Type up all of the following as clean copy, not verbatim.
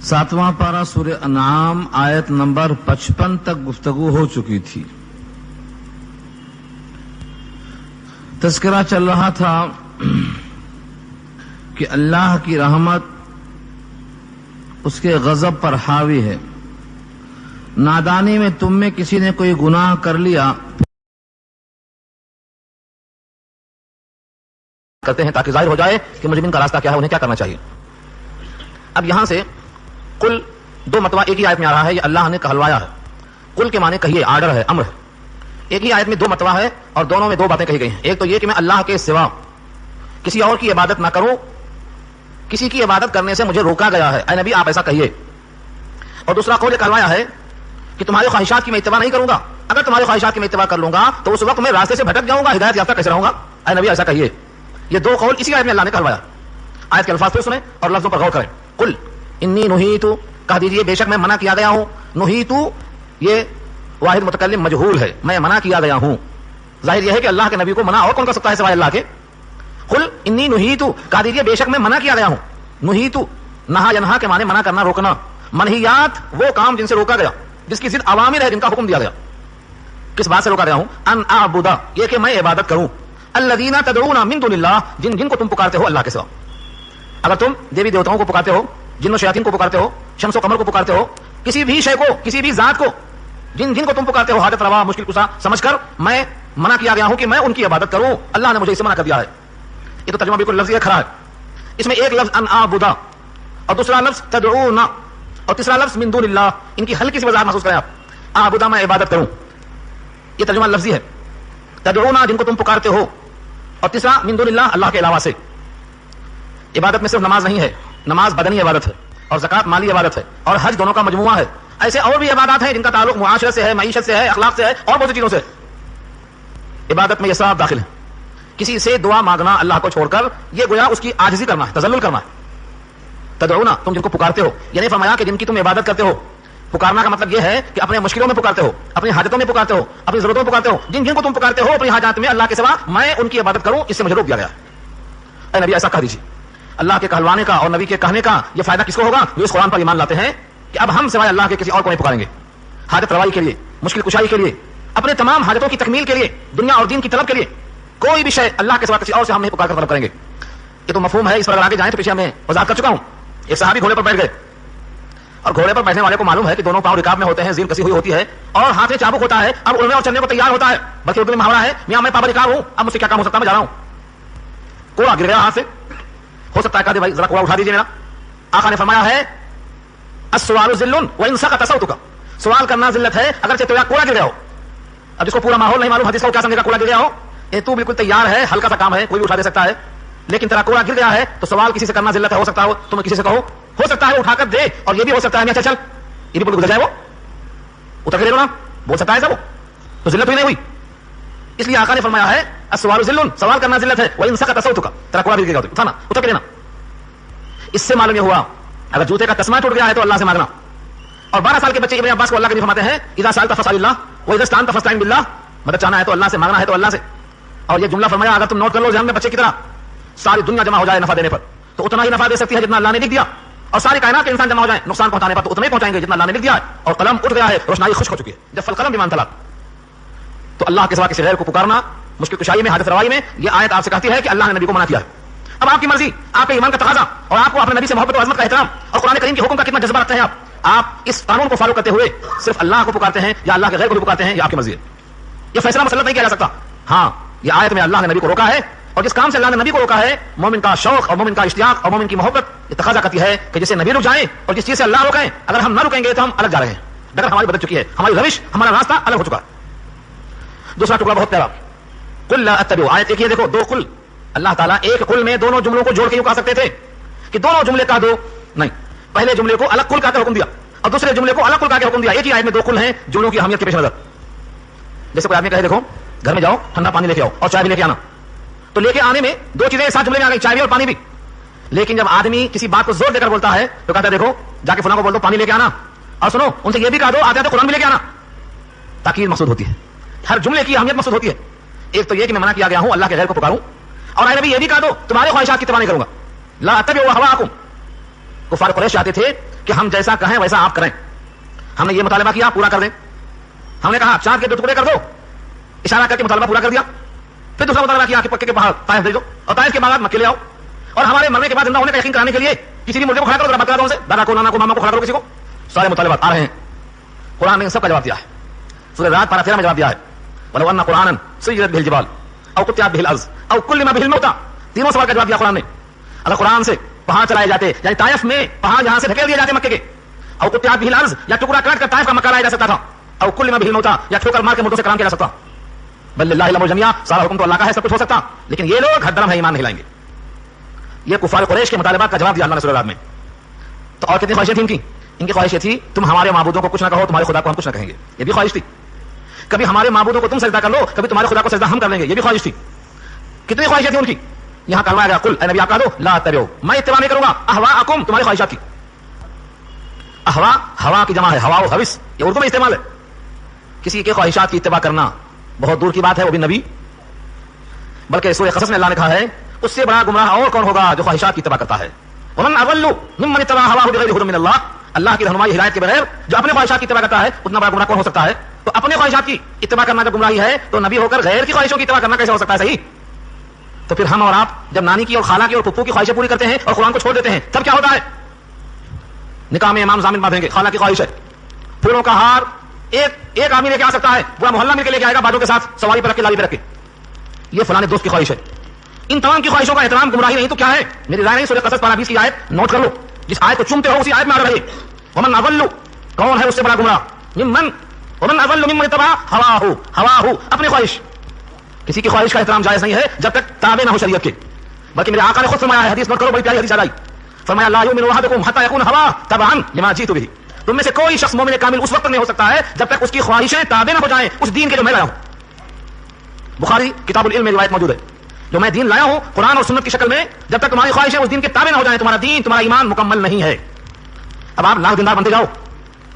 7वां पारा सूर्य अनाम आयत नंबर 55 तक गुफ्तगू हो चुकी थी। तज़किरा चल रहा था कि अल्लाह की रहमत उसके गजब पर हावी है। नादानी में तुम में किसी ने कोई गुनाह कर लिया करते हैं ताकि जाहिर हो जाए कि मुजरिम का रास्ता क्या है, उन्हें क्या करना चाहिए। अब यहां से कुल दो मतवा एक ही आयत में आ रहा है, ये अल्लाह ने कहलवाया है। कुल के माने कहिए, आर्डर है, अम्र है। एक ही आयत में दो मतवा है और दोनों में दो बातें कही गई हैं। एक तो ये कि मैं अल्लाह के सिवा किसी और की इबादत ना करूं, किसी की इबादत करने से मुझे रोका गया है, ऐ नबी आप ऐसा कहिए। और दूसरा कौल कहलवाया है कि तुम्हारी ख्वाहिशात की मैं इत्तिबा नहीं करूंगा, अगर तुम्हारी ख्वाहिशात की मैं इत्तिबा कर लूंगा तो उस वक्त मैं रास्ते से भटक जाऊंगा, हिदायत याफ्ता कैसे रहूंगा, ऐ नबी ऐसा कहिए। ये दो कौल इसी आयत में अल्लाह ने कहलवाया। आयत के अल्फाज फिर सुने और लफ्जों पर गौर करें। कुल इन्नी नुहीतु, कह दीजिए बेशक मैं मना किया गया हूं। नुहीतु ये वाहिद मुतकल्लिम मजहूल है, मैं मना किया गया हूं। जाहिर यह है कि अल्लाह के नबी को मना और कौन कर सकता है सिवाय अल्लाह के। कुल इन्नी नुहीतु, कह दीजिए बेशक मैं मना किया गया हूं। नुहीतु नहा यनहा के माने मना करना, रोकना। मनहियात वो काम जिनसे रोका गया, जिसकी जिद अवामिर है, जिनका हुक्म दिया गया। किस बात से रोका गया हूं? अन आबुदा, ये कि मैं इबादत करूं। अल्लज़ीना तदऊना मिन दुनिल्लाह, जिनको तुम पुकारते हो अल्लाह के सिवा। अगर तुम देवी देवताओं को पुकारते हो, जिन्न शयातीन को पुकारते हो, शम्स और कमर को पुकारते हो, किसी भी शय को, किसी भी जात को, जिनको तुम पुकारते हो हाजत रवा मुश्किल कुशा समझकर, मैं मना किया गया हूं कि मैं उनकी इबादत करूं। अल्लाह ने मुझे इसे मना कर दिया है। ये तो तर्जुमा बिल्कुल लफ्ज़ खरा है। इसमें एक लफ्ज अन आबुदा और दूसरा लफ्ज तदऊना और तीसरा लफ्ज मिन दुनिल्लाह, इनकी हल्की सी वजाहत महसूस करें आप। आबुदा मैं इबादत करूं, ये तर्जुमा लफ्जी है। तदऊना जिनको तुम पुकारते हो, और तीसरा मिन दुनिल्लाह अल्लाह के अलावा से। इबादत में सिर्फ नमाज नहीं है, नमाज बदनी इबादत है और ज़कात माली इबादत है और हज दोनों का मजमुआ है। ऐसे और भी इबादत हैं जिनका ताल्लुक मुआशरत से है, मईशत से है, अखलाक से है और बहुत सी चीजों से। इबादत में यह सब दाखिल है। किसी से दुआ मांगना अल्लाह को छोड़कर, यह गोया उसकी आजिज़ी करना है, तज़ल्लुल करना है। तदऊना तुम जिनको पुकारते हो, यानी फरमाया कि जिनकी तुम इबादत करते हो। पुकारना का मतलब यह है कि अपने मुश्किलों में पुकारते हो, अपनी हाजतों में पुकारते हो, अपनी जरूरतों में पुकारते हो। जिनको तुम पुकारते हो अपनी हाजत में अल्लाह के सिवा, मैं उनकी इबादत करूं, इससे मुझे रोक दिया गया। ऐ नबी ऐसा कह दीजिए। अल्लाह के कहलवाने का और नबी के कहने का यह फायदा किसको होगा? जो इस कुरान पर ईमान लाते हैं कि अब हम सिवाय अल्लाह के किसी और को नहीं पुकारेंगे। हाजत रवाई के लिए, मुश्किल कुशाई के लिए, अपने तमाम हाजतों की तकमील के लिए, दुनिया और दीन की तलब के लिए कोई भी शय अल्लाह के सिवा किसी और से हम नहीं पुकार कर तलब करेंगे। ये तो मफहूम है। इस पर अगर आगे जाएं तो पीछे मैं वजाहत कर चुका हूं। एक सहाबी घोड़े पर बैठ गए और घोड़े पर बैठने वाले को मालूम है कि दोनों पांव रिकाब में होते हैं, ज़ीन कसी हुई होती है और हाथ में चाबुक होता है। अब उड़ने और चलने को तैयार होता है। बल्कि उर्दू में मुहावरा है, मियां मैं पाव रिकाब हूं, अब मुझसे क्या काम हो सकता है, मैं जा रहा हूं। कोड़ा गिर गया हाथ से, हो सकता है कहा भाई जरा कोड़ा उठा दीजिए मेरा। आका ने फरमाया है अस्सवालु ज़िल्लुन व इन सकत सौतुका, सवाल करना जिल्लत है अगर तेरा कोड़ा गिर गया हो। अब जिसको पूरा माहौल नहीं मालूम हदीस को क्या समझेगा, कोड़ा गिर गया हो, ये तू बिल्कुल तैयार है, हल्का सा काम है, कोई भी उठा दे सकता है, लेकिन तेरा कोड़ा गिर गया है तो सवाल किसी से करना जिल्लत है। हो सकता है तुम किसी से कहो, हो सकता है वो उठाकर दे, और ये भी हो सकता है अच्छा चल, ये भी गुजर जाए, वो उतर के ले लो ना, बोल सकता है सब, तो जिल्लत हुई नहीं हुई। इसलिए आका ने फरमाया है अस्सवालु ज़िल्लुन, सवाल करना जिल्लत है, व इन सकत सौतुका, तेरा कोड़ा गिर गया उठाना, उतर के लेना। इससे मालूम यह हुआ अगर जूते का तस्मा टूट गया है तो अल्लाह से मांगना। और 12 साल के बच्चे इब्न अब्बास को अल्लाह के नबी फरमाते हैं इज़ा सअल्ता फसअलिल्लाह व इज़ा इस्तअनता फस्तईन बिल्लाह, मदद चाहना है तो अल्लाह से, मांगना है तो अल्लाह से। और ये जुमला फरमाया अगर तुम नोट कर लो जहन में बच्चे की तरह, सारी दुनिया जमा हो जाए नफा देने पर तो उतना ही नफा दे सकती है जितना अल्लाह ने लिख दिया, और सारी कायनात के इंसान जमा हो जाए नुकसान पहुंचाने पर तो उतना ही पहुंचाएंगे जितना अल्लाह ने लिख दिया है। और कलम उठ गया है, रोशनाई खुश्क हो चुकी है। जब फल कलम बिमान तला, तो अल्लाह के सिवा किसी गैर को पुकारना मुश्किल कुशाई में, हाजत रवाई में, यह आयत आपसे कहती है कि अल्लाह ने नबी को मना किया है। अब आपकी मर्जी, आपके ईमान का तकाजा और आपको अपने नबी से मोहब्बत और अज़मत का एहतराम और कुरान करीम के हुक्म का कितना जज्बा रखते हैं आप इस कानून को फॉलो करते हुए सिर्फ अल्लाह को पुकारते हैं या अल्लाह के गैर को भी पुकारते हैं, यह आपकी मर्जी है। यह फैसला मुसल्लत नहीं किया जा सकता। हाँ, यह आयत में अल्लाह ने नबी को रोका है, और जिस काम से अल्लाह ने नबी को रोका है, मोमिन का शौक और मोमिन का इश्तियाक और मोमिन की मोहब्बत ये तकाजा करती है कि जिससे नबी रुक जाए और जिस चीज से अल्लाह रोके, अगर हम न रुकेंगे तो हम अलग जा रहे हैं, डगर हमारी बदल चुकी है, हमारी रविश, हमारा रास्ता अलग हो चुका है। दूसरा टुकड़ा बहुत प्यारा, कुल ला अत्तबिउ, आयत एक ही देखो, दो कुल। अल्लाह ताला एक कुल में दोनों जुमलों को जोड़ के यूं कह सकते थे कि दोनों जुमले कह दो, नहीं, पहले जुमले को अलग कुल कहकर हुक्म दिया और दूसरे जुमले को अलग कुल कहकर हुक्म दिया। एक ही आयत में दो कुल हैं जुमलों की अहमियत के पेश नजर। जैसे कोई आदमी कहे देखो घर में जाओ ठंडा पानी लेके आओ और चाय भी लेके आना, तो लेके आने में दो चीजें साथ जुमले में आ गई, चाय भी और पानी भी। लेकिन जब आदमी किसी बात को जोर देकर बोलता है तो कहता है देखो जाके फलां को बोल दो पानी लेके आना, और सुनो उनसे ये भी कह दो आते हैं तो कुरान भी लेके आना। ताकीद मकसूद होती है, हर जुमले की अहमियत मकसूद होती है। एक तो ये कि मैं मना किया गया हूं अल्लाह के गैर को पुकारूं, और ऐ नबी ये भी कह दो तुम्हारे ख्वाहिशात की इत्तिबा नहीं करूंगा। ला अत्तबिउ हवाकुम, कुफार कुरैश चाहते थे कि हम जैसा कहें वैसा आप करें। हमने ये मुतालबा किया, पूरा कर दें। हमने कहा चांद के 2 टुकड़े कर दो, इशारा करके मुतालबा पूरा कर दिया। फिर दूसरा मुतालबा किया कि पक्के के पहाड़ ताइफ भेज दो, और ताइफ के बाद मक्के ले आओ, और हमारे मरने के बाद जिंदा होने का यकीन कराने के लिए किसी भी मुर्दे को खड़ा करो, बता दो उनसे, दादा को, नाना को, मामा को खड़ा करो, किसी को। सारे मुतालबात आ रहे हैं। कुरान ने सबका जवाब दिया है। सूरह रात पारा 13 में जवाब दिया है, वलो अन्ना कुरानन सुय्यिरत बिहिल जिबाल औ कुतियत बिहिल अर्ज़ औ कुल्लिमा बिहिल मौता। तीनों सवाल का जवाब दिया कुरान ने। अगर कुरान से पहाड़ चलाए जाते, यानी ताइफ में पहाड़ जहां से ढकेल दिए जाते मक्के के, औ कुतियत बिहिल अर्ज़, या टुकड़ा काट कर ताइफ का मक्का लाया जा सकता था, औ कुल्लिमा बिहिल मौता, या ठोकर मार के मुर्दों से कलाम किया जा सकता। बल लिल्लाहिल अम्रु जमीआ, सारा हुक्म तो अल्लाह का है, सब कुछ हो सकता। लेकिन ये लोग हरदम है, ईमान नहीं लाएंगे। ये कुफार कुरैश के मुतालबात का जवाब दिया अल्लाह ने सूरह रात में। तो और कितनी ख्वाहिशें थी इनकी? इनकी ख्वाहिशें थी तुम हमारे माबूदों को कुछ ना कहो, तुम्हारे खुदा को हम कुछ ना कहेंगे, ये भी ख्वाहिश थी। कभी हमारे माबूदों को तुम सजदा कर लो, कभी तुम्हारे खुदा को सजदा हम कर लेंगे, ये भी ख्वाहिश थी। कितनी ख्वाहिशें थी उनकी। यहां कहलवाया गया, कुल ए नबी आप कह दो ला तबिउ, मैं इत्तिबा नहीं करूंगा अहवाअकुम, तुम्हारी ख्वाहिशात की। अहवा हवा की जमा है, हवा व हविस, ये उर्दू में इस्तेमाल है। किसी के ख्वाहिशात की इत्तिबा करना बहुत दूर की बात है, वो भी नबी। बल्कि सूरह क़सस में अल्लाह ने कहा है, उससे बड़ा गुमराह और कौन होगा जो ख्वाहिशात की इत्तिबा करता है। वमन अज़ल्लु मिम्मन इत्तबा हवाहु बिग़ैरि हुदन मिनल्लाह, अल्लाह की रहनुमाई हिदायत के बगैर जो अपने ख्वाहिशात की इत्तिबा करता है, उतना बड़ा गुमराह कौन हो सकता है। तो अपने ख्वाहिशात की इत्तिबा करना जब गुमराही है, तो नबी होकर गैर की ख्वाहिशों की इत्तिबा करना कैसे हो सकता है। सही। तो फिर हम और आप जब नानी की और खाला की और फुप्पू की ख्वाहिशें पूरी करते हैं और कुरान को छोड़ देते हैं, तब क्या होता है। निकाह में इमाम जामिन बांधेंगे, खाला की ख्वाहिश है। फूलों का हार एक आदमी लेके आ सकता है, पूरा मोहल्ला मिलकर लेके आएगा, बाजों के साथ सवारी पर रख के, लाली पर रख के, ये फलाने दोस्त की ख्वाहिश है। इन तमाम की ख्वाहिशों का एहतराम गुमराही नहीं तो क्या है। मेरी राय नहीं, सूरह क़सस पारा 20 की आयत नोट कर लो। जिस आयत को चुमते हो उसी आयत में आ रही है, वमन अज़ल्लु, कौन है उससे बड़ा गुमराह, मिम्मन वमन अज़ल्लु मिम्मन इत्तबा हवाहु, अपनी ख्वाहिश। किसी की ख्वाहिश का एहतराम जायज नहीं है जब तक ताबे ना हो शरीयत के। बल्कि मेरे आका ने खुद फरमाया है, हदीस नोट करो, बड़ी प्यारी हदीस आई, फरमाया ला युमिनु अहदुकुम हत्ता यकून हवा तबअन लिमा जीतु बिही, तुम में से कोई शख्स मोमिन कामिल उस वक्त नहीं हो सकता है जब तक उसकी ख्वाहिशें ताबे ना हो जाएं उस दीन के जो मैं लाया हूं। बुखारी किताबुल इल्म में रिवायत मौजूद है, जो मैं दीन लाया हूं कुरान और सुन्नत की शक्ल में, जब तक तुम्हारी ख्वाहिशें उस दीन के ताबे ना हो जाएं, तुम्हारा दीन, तुम्हारा ईमान मुकम्मल नहीं है। अब आप लाख दिनदार बनते जाओ,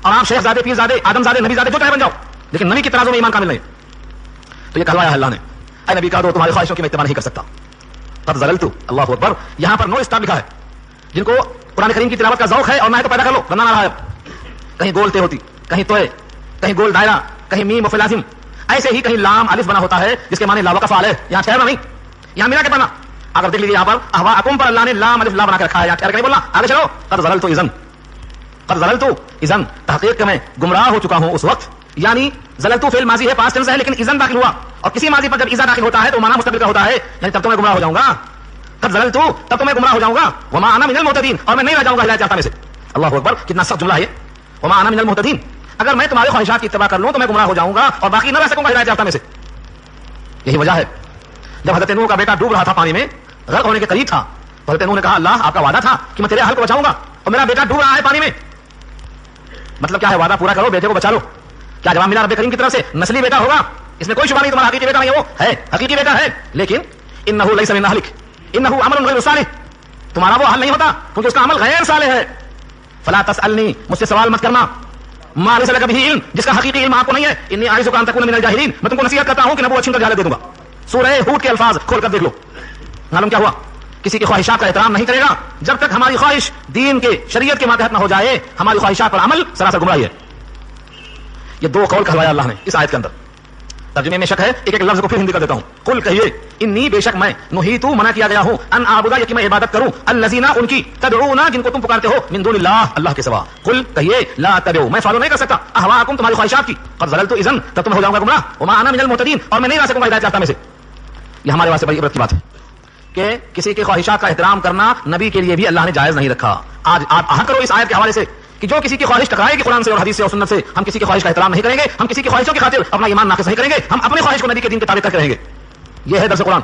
और आप शेखजादे, पीरजादे, आदमजादे, नबीजादे जो चाहे बन जाओ, लेकिन नबी की तराजू में ईमान कामिल नहीं, तो ये कहलवाया है अल्लाह ने, ऐ नबी कह दो तुम्हारी ख्वाहिशों की मैं इत्तिबा नहीं कर सकता। तब ज़ललतु, अल्लाहु अकबर। यहां पर नो स्टॉप लिखा है। जिनको कुरान करीम की तिलावत का ज़ौक़ है और ना है तो पैदा कर लो, बनना रहा है। कहीं गोल ते होती, कहीं तोय, कहीं गोल दायरा, कहीं मीम व लाजिम, ऐसे ही कहीं लाम अलिफ बना होता है जिसके माने लावा का फाल है। यहां ठहरना नहीं, यहां मिला के पढ़ना। अगर देख लीजिए यहां पर अहवाअकुम पर अल्लाह ने लाम अलिफ ला बना कर रखा है, यहां ठहर के नहीं बोलना, आगे चलो। कद ज़ललतु इज़न, कद ज़ललतु इज़न, तहक़ीक़ में गुमराह हो चुका हूं उस वक्त। यानी ज़ललतु फ़िल माज़ी है, पास्ट टेंस है, लेकिन इज़न दाखिल हुआ, और किसी माज़ी पर जब इज़ा दाखिल होता है तो माना मुस्तक़बिल का होता है, यानी तब तो मैं गुमराह हो जाऊंगा। कद ज़ललतु, तब तो मैं गुमराह हो जाऊंगा। वमा अना मिनल मुहतदीन, और मैं नहीं रह जाऊंगा हिदायत याफ्ता में से। अल्लाहु अकबर, कितना सख्त जुमला है। वमा अना मिनल मुहतदीन, अगर मैं तुम्हारे ख्वाहिशात की इत्तिबा कर लूं तो मैं गुमराह हो जाऊंगा और बाकी न रह सकूंगा हिदायत याफ्ता में से। यही वजह है जब हज़रत नूह का बेटा डूब रहा था, पानी में गर्क होने के करीब था, तो हज़रत नूह ने कहा अल्लाह आपका वादा था कि मैं तेरे अहल को बचाऊंगा और मेरा बेटा डूब रहा है पानी में। मतलब क्या है, वादा पूरा करो, बेटे को बचा लो। क्या जवाब मिला रब्बे करीम की तरफ से? नस्ली बेटा होगा, इसमें कोई शुबा नहीं, तुम्हारा हकीकी बेटा नहीं है, वो है हकीकी बेटा है। लेकिन इन्नहु लैसा मिन अहलिक इन्नहु अमलुन गैरु सालिह, तुम्हारा वो हल नहीं होता क्योंकि उसका अमल गैर सालिह है। फला तसअलनी, मुझसे सवाल मत करना, मा लैसा लका बिही इल्म, जिसका हकीकी इल्म आपको नहीं है। इन्नी आइज़ुका अन तकूना मिनल जाहिलीन, मैं तुमको नसीहत करता हूं कि नबूवत छीन कर जहालत दे दूंगा। सूरह हूद के अल्फाज खोल कर देख लो, मालूम क्या हुआ। किसी की ख्वाहिशात का एहतराम नहीं करेगा जब तक हमारी ख्वाहिश दीन के शरीयत के मातहत न हो जाए। हमारी ख्वाहिशात पर अमल सरासर गुमराही है। ये दो कौल कहवाया अल्लाह ने इस आयत के अंदर। तर्जुमे में शक है, एक एक लफ्ज को फिर हिंदी कर देता हूं। कुल कहिए इन्नी, बेशक मैं, नुहीतु, मना किया गया हूं, अन आबुदा, ये कि मैं इबादत करूं, अल्लज़ीना, उनकी, तदऊना, जिनको तुम पुकारते हो, मिन दुनिल्लाह, अल्लाह के सिवा। कुल कहिए ला तबिउ, मैं फॉलो नहीं कर सकता अहवाअकुम, तुम्हारी ख्वाहिशात की। कद ज़ललतु इज़न, तब तो मैं हो जाऊंगा गुमराह। वमा अना मिनल मुहतदीन, और मैं नहीं रह सकूंगा हिदायत याफ्ता में से। ये हमारे वास्ते बड़ी इबरत की बात है कि किसी की ख्वाहिशात का एहतराम करना नबी के लिए भी अल्लाह ने जायज नहीं रखा। आज आप आहत करो इस आयत के हवाले से कि जो किसी की ख्वाहिश टकराएगी कुरान से और हदीस से और सुन्नत से, हम किसी की ख्वाहिश का एहतराम नहीं करेंगे, हम किसी की ख्वाहिशों की खातिर अपना ईमान नाक़िस नहीं करेंगे, हम अपनी ख्वाहिश को नबी के दीन के ताबित करके रहेंगे। यह है दर्स कुरान।